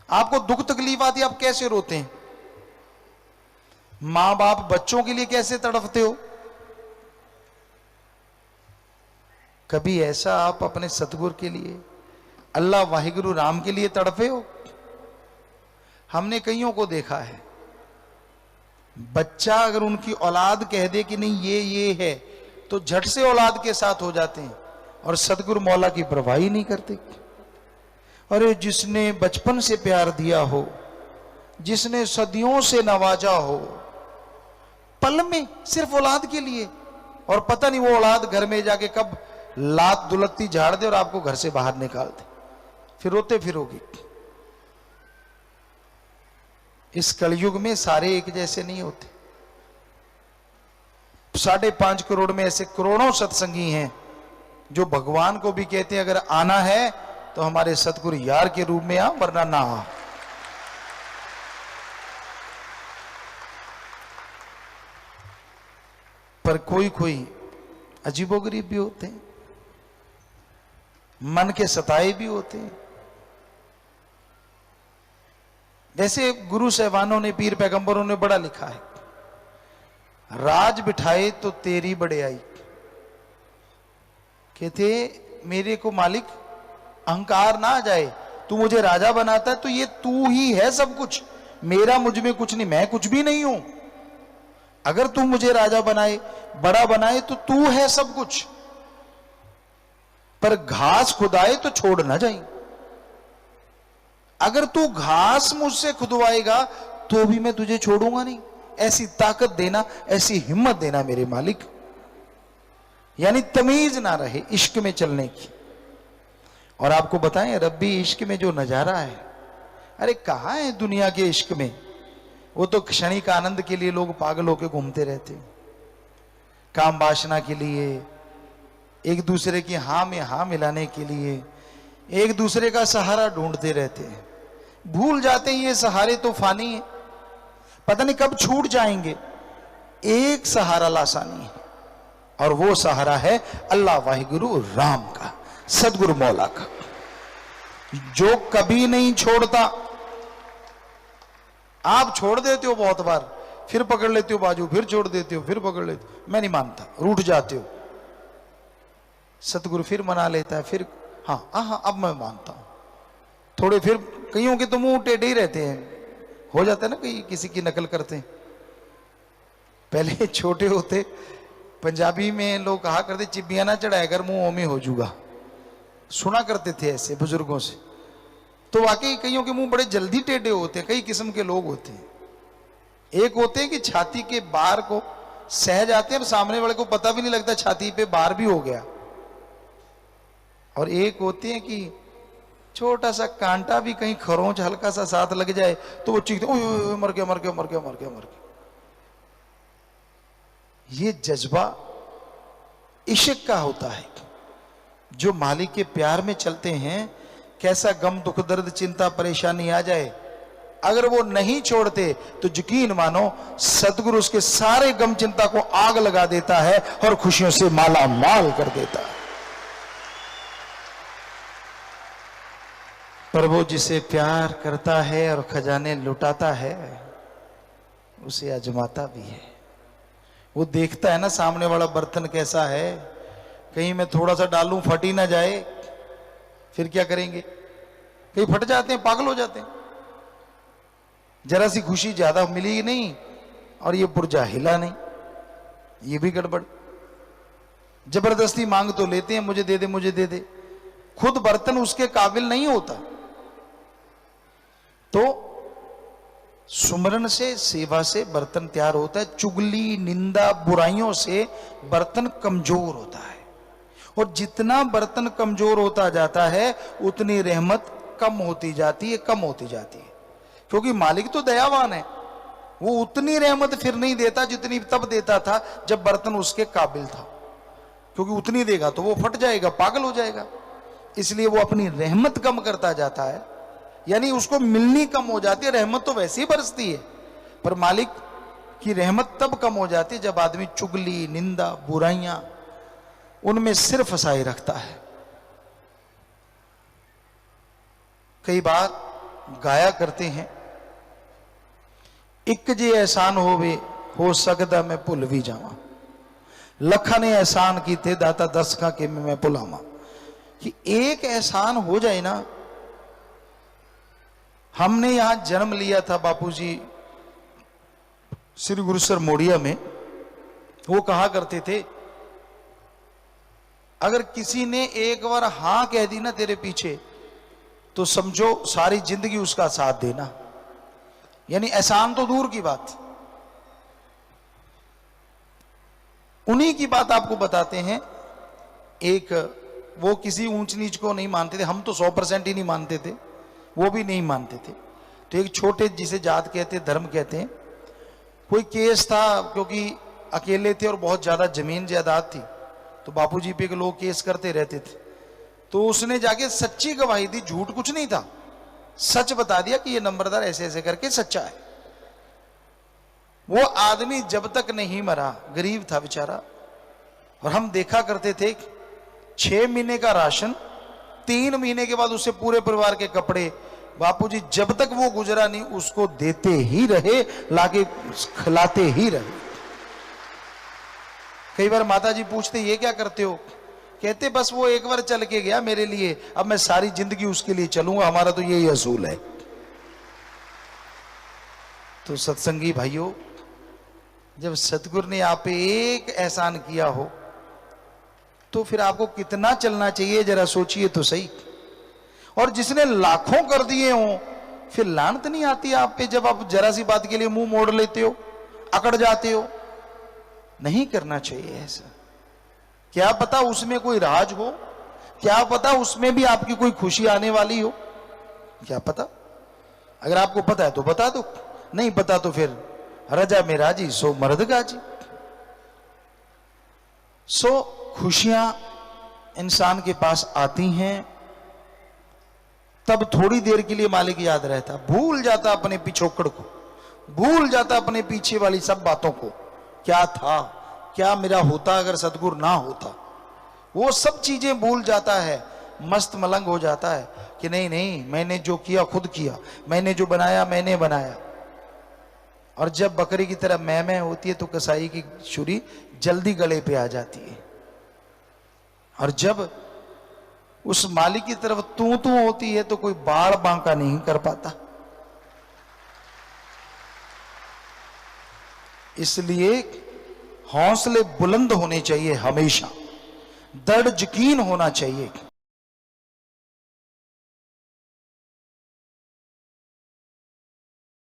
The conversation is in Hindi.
आपको दुख तकलीफ आती है, आप कैसे रोते हैं? मां बाप बच्चों के लिए कैसे तड़पते हो? कभी ऐसा आप अपने सतगुरु के लिए, अल्लाह वाहिगुरु राम के लिए तड़पे हो? हमने कईयों को देखा है, बच्चा अगर उनकी औलाद कह दे कि नहीं ये है, तो झट से औलाद के साथ हो जाते हैं और सतगुरु मौला की परवाह ही नहीं करते। अरे जिसने बचपन से प्यार दिया हो, जिसने सदियों से नवाजा हो, पल में सिर्फ औलाद के लिए, और पता नहीं वो औलाद घर में जाके कब लात दुलत्ती झाड़ दे और आपको घर से बाहर निकाल दे, फिर रोते फिरोगे। इस कलयुग में सारे एक जैसे नहीं होते। 5.5 करोड़ में ऐसे करोड़ों सत्संगी हैं जो भगवान को भी कहते हैं अगर आना है तो हमारे सतगुरु यार के रूप में आ, वरना ना आ। पर कोई कोई अजीबोगरीब भी होते हैं, मन के सताए भी होते हैं। वैसे गुरु साहबानों ने, पीर पैगंबरों ने बड़ा लिखा है, राज बिठाए तो तेरी बड़ाई। कहते मेरे को मालिक अहंकार ना आ जाए, तू मुझे राजा बनाता है तो ये तू ही है सब कुछ, मेरा मुझ में कुछ नहीं, मैं कुछ भी नहीं हूं। अगर तू मुझे राजा बनाए, बड़ा बनाए तो तू है सब कुछ, पर घास खुदाए तो छोड़ ना जाए। अगर तू घास मुझसे खुदवाएगा तो भी मैं तुझे छोड़ूंगा नहीं। ऐसी ताकत देना, ऐसी हिम्मत देना मेरे मालिक। यानी तमीज ना रहे इश्क में चलने की। और आपको बताएं, रब्बी इश्क में जो नजारा है, अरे कहां है दुनिया के इश्क में? वो तो क्षणिक आनंद के लिए लोग पागल होकर घूमते रहते हैं, काम वासना के लिए, एक दूसरे की हां में हां मिलाने के लिए, एक दूसरे का सहारा ढूंढते रहते हैं। भूल जाते हैं ये सहारे तो फानी है, पता नहीं कब छूट जाएंगे। एक सहारा लासानी है, और वो सहारा है अल्लाह वाहिगुरु राम का, सदगुरु मौला का, जो कभी नहीं छोड़ता। आप छोड़ देते हो बहुत बार, फिर पकड़ लेते हो बाजू, फिर छोड़ देते हो, फिर पकड़ लेते हो, मैं नहीं मानता, रूठ जाते हो। सतगुरु फिर मना लेता है, फिर हाँ अब मैं मानता हूं थोड़े, फिर कईयों के तो मुंह टेढ़े ही रहते हैं, हो जाता है ना, कहीं किसी की नकल करते हैं। पहले छोटे होते पंजाबी में लोग कहा करते, चिबिया ना चढ़ाया कर मुंह ओमे हो जूगा, सुना करते थे ऐसे बुजुर्गों से। तो वाकई कईयों के मुंह बड़े जल्दी टेढ़े होते हैं। कई किस्म के लोग होते हैं। एक होते हैं कि छाती के बार को सह जाते हैं और सामने वाले को पता भी नहीं लगता छाती पे बार भी हो गया। और एक होते हैं कि छोटा सा कांटा भी कहीं खरोंच हल्का सा साथ लग जाए तो वो चीखते, ओए मर गया मर गया मर गया मर गया मर गया। ये जज्बा इश्क का होता है। जो मालिक के प्यार में चलते हैं, कैसा गम दुख दर्द चिंता परेशानी आ जाए, अगर वो नहीं छोड़ते तो यकीन मानो सतगुरु उसके सारे गम चिंता को आग लगा देता है और खुशियों से माला माल कर देता है। पर वो जिसे प्यार करता है और खजाने लुटाता है, उसे आजमाता भी है। वो देखता है ना सामने वाला बर्तन कैसा है, कहीं मैं थोड़ा सा डालूं फट ही ना जाए, फिर क्या करेंगे? कहीं फट जाते हैं, पागल हो जाते हैं। जरा सी खुशी ज्यादा मिली नहीं और ये पुर्जा हिला नहीं, ये भी गड़बड़। जबरदस्ती मांग तो लेते हैं, मुझे दे दे मुझे दे दे, खुद बर्तन उसके काबिल नहीं होता। तो सुमरन से, सेवा से बर्तन तैयार होता है। चुगली निंदा बुराइयों से बर्तन कमजोर होता है, और जितना बर्तन कमजोर होता जाता है उतनी रहमत कम होती जाती है, कम होती जाती है। क्योंकि मालिक तो दयावान है, वो उतनी रहमत फिर नहीं देता जितनी तब देता था जब बर्तन उसके काबिल था। क्योंकि उतनी देगा तो वो फट जाएगा, पागल हो जाएगा, इसलिए वो अपनी रहमत कम करता जाता है, यानी उसको मिलनी कम हो जाती है। रहमत तो वैसे ही बरसती है, पर मालिक की रहमत तब कम हो जाती है जब आदमी चुगली निंदा बुराइयां उनमें सिर फंसाए रखता है। कई बार गाया करते हैं, एक जे एहसान होवे हो सकदा मैं भुल भी जावा, लखा ने एहसान कीते दाता दस का कि मैं भुलावा। कि एक एहसान हो जाए ना। हमने यहां जन्म लिया था बापूजी श्री गुरुसर मोड़िया में, वो कहा करते थे अगर किसी ने एक बार हां कह दी ना तेरे पीछे तो समझो सारी जिंदगी उसका साथ देना। यानी एहसान तो दूर की बात, उन्हीं की बात आपको बताते हैं। एक वो किसी ऊंच नीच को नहीं मानते थे, हम तो 100% ही नहीं मानते थे, वो भी नहीं मानते थे। तो एक छोटे जिसे जात कहते धर्म कहते हैं, कोई केस था क्योंकि अकेले थे और बहुत ज्यादा जमीन जायदाद थी, तो बापूजी पे के लोग केस करते रहते थे। तो उसने जाके सच्ची गवाही दी, झूठ कुछ नहीं था, सच बता दिया कि ये नंबरदार ऐसे ऐसे करके सच्चा है। वो आदमी जब तक नहीं मरा, गरीब था बेचारा, और हम देखा करते थे 6 महीने का राशन, 3 महीने के बाद उससे पूरे परिवार के कपड़े, बापूजी जब तक वो गुजरा नहीं उसको देते ही रहे, लाके खिलाते ही रहे। कई बार माता जी पूछते ये क्या करते हो, कहते बस वो एक बार चल के गया मेरे लिए, अब मैं सारी जिंदगी उसके लिए चलूंगा, हमारा तो यही असूल है। तो सत्संगी भाइयों, जब सतगुरु ने आप पे एक एहसान किया हो तो फिर आपको कितना चलना चाहिए जरा सोचिए तो सही। और जिसने लाखों कर दिए हो, फिर लानत नहीं आती आप पे जब आप जरा सी बात के लिए मुंह मोड़ लेते हो, अकड़ जाते हो। नहीं करना चाहिए ऐसा। क्या पता उसमें कोई राज हो, क्या पता उसमें भी आपकी कोई खुशी आने वाली हो, क्या पता। अगर आपको पता है तो बता दो, नहीं पता तो फिर रजा में राजी सो मर्द गाजी। सो खुशियां इंसान के पास आती हैं तब थोड़ी देर के लिए मालिक याद रहता, भूल जाता अपने पिछोकड़ को, भूल जाता अपने पीछे वाली सब बातों को। क्या था, क्या मेरा होता अगर सतगुरु ना होता, वो सब चीजें भूल जाता है, मस्त मलंग हो जाता है कि नहीं नहीं मैंने जो किया खुद किया, मैंने जो बनाया मैंने बनाया। और जब बकरी की तरह मैं होती है तो कसाई की छुरी जल्दी गले पे आ जाती है। और जब उस मालिक की तरफ तू होती है तो कोई बाड़ बांका नहीं कर पाता। इसलिए हौसले बुलंद होने चाहिए, हमेशा दृढ़ यकीन होना चाहिए।